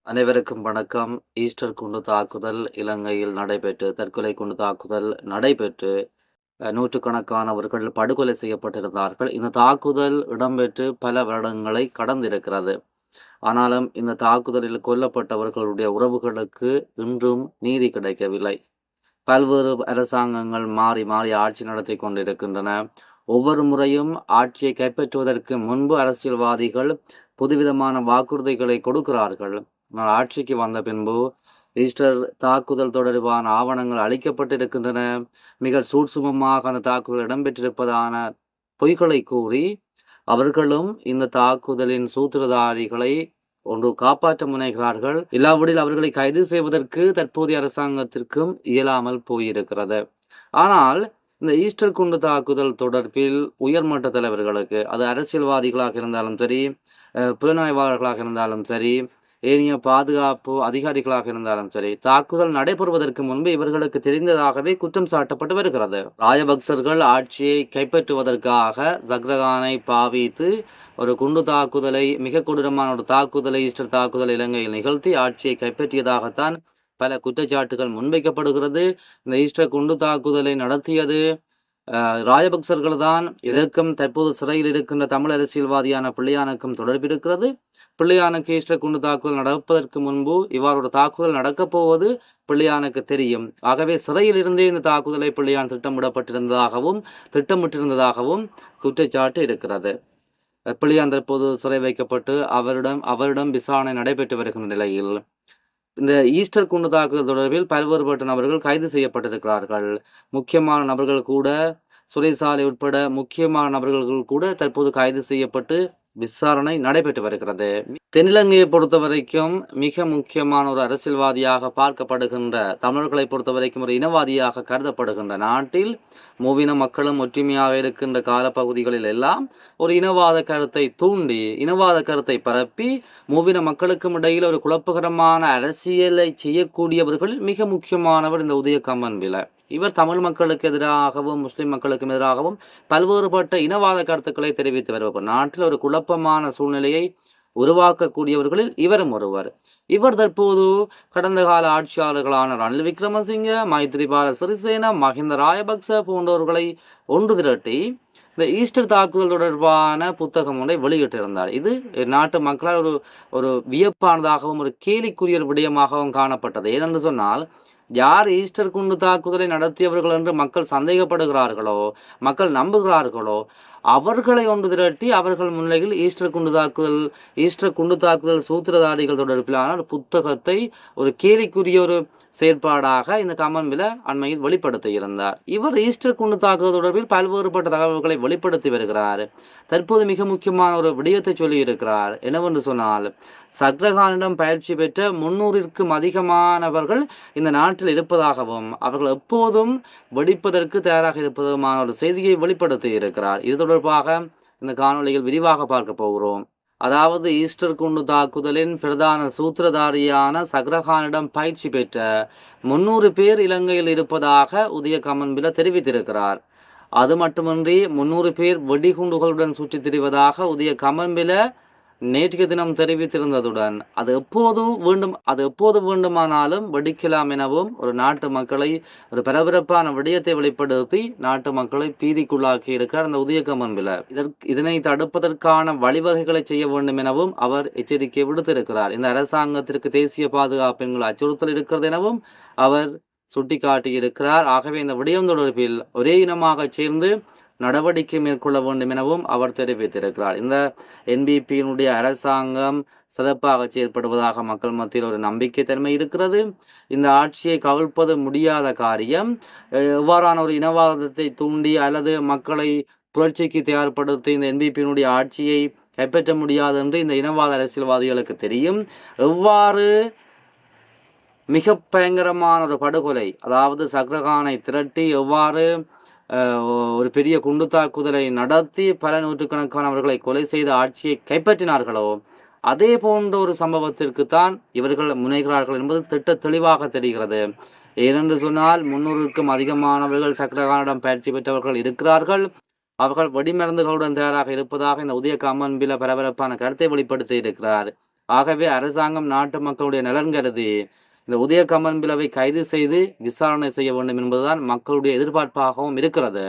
அனைவருக்கும் வணக்கம். ஈஸ்டர் குண்டு தாக்குதல் இலங்கையில் நடைபெற்று தற்கொலை குண்டு தாக்குதல் நடைபெற்று நூற்றுக்கணக்கானவர்கள் படுகொலை செய்யப்பட்டிருந்தார்கள். இந்த தாக்குதல் இடம்பெற்று பல வருடங்களை கடந்திருக்கிறது. ஆனாலும் இந்த தாக்குதலில் கொல்லப்பட்டவர்களுடைய உறவுகளுக்கு இன்றும் நீதி கிடைக்கவில்லை. பல்வேறு அரசாங்கங்கள் மாறி மாறி ஆட்சி நடத்தி கொண்டிருக்கின்றன. ஒவ்வொரு முறையும் ஆட்சியை கைப்பற்றுவதற்கு முன்பு அரசியல்வாதிகள் புதுவிதமான வாக்குறுதிகளை கொடுக்கிறார்கள். ஆனால் ஆட்சிக்கு வந்த பின்பு ஈஸ்டர் தாக்குதல் தொடர்பான ஆவணங்கள் அளிக்கப்பட்டிருக்கின்றன. மிக சூட்சுமமாக அந்த தாக்குதல் இடம்பெற்றிருப்பதான பொய்களை கூறி அவர்களும் இந்த தாக்குதலின் சூத்திரதாரிகளை ஒன்று காப்பாற்ற முனைகிறார்கள். இல்லாவிடில் அவர்களை கைது செய்வதற்கு தற்போதைய அரசாங்கத்திற்கும் இயலாமல் போயிருக்கிறது. ஆனால் இந்த ஈஸ்டர் குண்டு தாக்குதல் தொடர்பில் உயர்மட்ட தலைவர்களுக்கு, அது அரசியல்வாதிகளாக இருந்தாலும் சரி, புலனாய்வாளர்களாக இருந்தாலும் சரி, ஏனைய பாதுகாப்பு அதிகாரிகளாக இருந்தாலும் சரி, தாக்குதல் நடைபெறுவதற்கு முன்பு இவர்களுக்கு தெரிந்ததாகவே குற்றம் சாட்டப்பட்டு வருகிறது. ராஜபக்சர்கள் ஆட்சியை கைப்பற்றுவதற்காக சக்ரகானை பாவித்து ஒரு குண்டு தாக்குதலை, மிக கொடூரமான ஒரு தாக்குதலை, ஈஸ்டர் தாக்குதல் இலங்கையில் நிகழ்த்தி ஆட்சியை கைப்பற்றியதாகத்தான் பல குற்றச்சாட்டுகள் முன்வைக்கப்படுகிறது. இந்த ஈஸ்டர் குண்டு தாக்குதலை நடத்தியது ராஜபக்சர்கள் தான். இதற்கும் தற்போது சிறையில் இருக்கின்ற தமிழ் அரசியல்வாதியான பிள்ளையானுக்கும் தொடர்பிருக்கிறது. பிள்ளையானுக்கு ஈஸ்டர் குண்டு தாக்குதல் நடப்பதற்கு முன்பு இவ்வாறு ஒரு தாக்குதல் நடக்கப் போவது பிள்ளையானுக்கு தெரியும். ஆகவே சிறையில் இருந்தே இந்த தாக்குதலை பிள்ளையான் திட்டமிட்டிருந்ததாகவும் குற்றச்சாட்டு இருக்கிறது. பிள்ளையான் தற்போது சிறை வைக்கப்பட்டு அவரிடம் விசாரணை நடைபெற்று வருகின்ற நிலையில் இந்த ஈஸ்டர் குண்டு தாக்குதல் தொடர்பில் பல்வேறுபட்ட நபர்கள் கைது செய்யப்பட்டிருக்கிறார்கள். முக்கியமான நபர்கள் கூட, சுரேசாலை உட்பட முக்கியமான நபர்கள் கூட தற்போது கைது செய்யப்பட்டு விசாரணை நடைபெற்று வருகிறது. தென்னிலங்கையை பொறுத்த வரைக்கும் மிக முக்கியமான ஒரு அரசியல்வாதியாக பார்க்கப்படுகின்ற, தமிழர்களை பொறுத்த வரைக்கும் ஒரு இனவாதியாக கருதப்படுகின்ற நாட்டில் மூவின மக்களும் ஒற்றுமையாக இருக்கின்ற காலப்பகுதிகளில் எல்லாம் ஒரு இனவாத கருத்தை தூண்டி, இனவாத கருத்தை பரப்பி மூவின மக்களுக்கும் இடையில் ஒரு குழப்பகரமான அரசியலை செய்யக்கூடியவர்கள் மிக முக்கியமானவர் இந்த உதய கம்மன்பில. இவர் தமிழ் மக்களுக்கு எதிராகவும் முஸ்லிம் மக்களுக்கும் எதிராகவும் பல்வேறுபட்ட இனவாத கருத்துக்களை தெரிவித்து வருவார். நாட்டில் ஒரு குழப்பமான சூழ்நிலையை உருவாக்கக்கூடியவர்களில் இவரும் ஒருவர். இவர் தற்போது கடந்த கால ஆட்சியாளர்களான ரணில் விக்ரமசிங்க, மைத்ரிபால சிறிசேன, மஹிந்த ராஜபக்ச போன்றவர்களை ஒன்று திரட்டி இந்த ஈஸ்டர் தாக்குதல் தொடர்பான புத்தகம் ஒன்றை வெளியிட்டிருந்தார். இது நாட்டு மக்களால் ஒரு வியப்பானதாகவும் ஒரு கேலிக்குரிய விடயமாகவும் காணப்பட்டது. ஏனென்று சொன்னால், யார் ஈஸ்டர் குண்டு தாக்குதலை நடத்தியவர்கள் என்று மக்கள் சந்தேகப்படுகிறார்களோ, மக்கள் நம்புகிறார்களோ, அவர்களை ஒன்று திரட்டி அவர்கள் முன்னிலையில் ஈஸ்டர் குண்டு தாக்குதல் சூத்திரதாரிகள் தொடர்பிலான ஒரு புத்தகத்தை ஒரு கேலிக்குரிய ஒரு செயற்பாடாக இந்த கம்மன்பில அண்மையில் வெளிப்படுத்தி இருந்தார். இவர் ஈஸ்டர் குண்டு தாக்குதல் தொடர்பில் பல்வேறுபட்ட தகவல்களை வெளிப்படுத்தி வருகிறார். தற்போது மிக முக்கியமான ஒரு விடயத்தை சொல்லி இருக்கிறார். என்னவென்று சொன்னால், சக்ரகானிடம் பயிற்சி பெற்ற 300க்கும் அதிகமானவர்கள் இந்த நாட்டில் இருப்பதாகவும் அவர்கள் எப்போதும் வெடிப்பதற்கு தயாராக இருப்பதுமான ஒரு செய்தியை வெளிப்படுத்தி இருக்கிறார். இது தொடர்பாக இந்த காணொலியில் விரிவாக பார்க்க போகிறோம். அதாவது, ஈஸ்டர் குண்டு தாக்குதலின் பிரதான சூத்திரதாரியான சக்ரகானிடம் பயிற்சி பெற்ற 300 பேர் இலங்கையில் இருப்பதாக உதய கம்மன்பில தெரிவித்திருக்கிறார். அது மட்டுமின்றி 300 பேர் வெடிகுண்டுகளுடன் சுற்றித் திரிவதாக உதய கம்மன்பில நேற்றைய தினம் தெரிவித்திருந்ததுடன் அது எப்போது வேண்டுமானாலும் வெடிக்கலாம் எனவும் ஒரு நாட்டு மக்களை, ஒரு பரபரப்பான விடயத்தை வெளிப்படுத்தி நாட்டு மக்களை பீதிக்குள்ளாக்கி இருக்கிறார் அந்த உதய கம்மன்பில. இதனை தடுப்பதற்கான வழிவகைகளை செய்ய வேண்டும் எனவும் அவர் எச்சரிக்கை விடுத்திருக்கிறார். இந்த அரசாங்கத்திற்கு தேசிய பாதுகாப்பு என்கிற அச்சுறுத்தல் இருக்கிறது எனவும் அவர் சுட்டிக்காட்டியிருக்கிறார். ஆகவே இந்த விடயம் தொடர்பில் ஒரே இனமாக சேர்ந்து நடவடிக்கை மேற்கொள்ள வேண்டும் எனவும் அவர் தெரிவித்திருக்கிறார். இந்த என்பிபியினுடைய அரசாங்கம் சிறப்பாக செயல்படுவதாக மக்கள் மத்தியில் ஒரு நம்பிக்கை தன்மை இருக்கிறது. இந்த ஆட்சியை கவிழ்ப்பது முடியாத காரியம். எவ்வாறான ஒரு இனவாதத்தை தூண்டி அல்லது மக்களை புரட்சிக்கு தயார்படுத்தி இந்த என்பிபியினுடைய ஆட்சியை கைப்பற்ற முடியாது என்று இந்த இனவாத அரசியல்வாதிகளுக்கு தெரியும். எவ்வாறு மிக பயங்கரமான ஒரு படுகொலை, அதாவது சக்ரகானை திரட்டி எவ்வாறு ஒரு பெரிய குண்டு தாக்குதலை நடத்தி பல நூற்றுக்கணக்கானவர்களை கொலை செய்த ஆட்சியை கைப்பற்றினார்களோ, அதே போன்ற ஒரு சம்பவத்திற்குத்தான் இவர்கள் முனைகிறார்கள் என்பது திட்ட தெளிவாக தெரிகிறது. ஏனென்று சொன்னால், 300க்கும் அதிகமானவர்கள் சக்ரகானிடம் பயிற்சி பெற்றவர்கள் இருக்கிறார்கள். அவர்கள் வெடிமருந்துகளுடன் தயாராக இருப்பதாக இந்த உதய கம்மன்பில பரபரப்பான கருத்தை வெளிப்படுத்தி இருக்கிறார். ஆகவே அரசாங்கம் நாட்டு மக்களுடைய நலன் கருதி இந்த உதய கமன்பிலவை கைது செய்து விசாரணை செய்ய வேண்டும் என்பதுதான் மக்களுடைய எதிர்பார்ப்பாகவும் இருக்கிறது.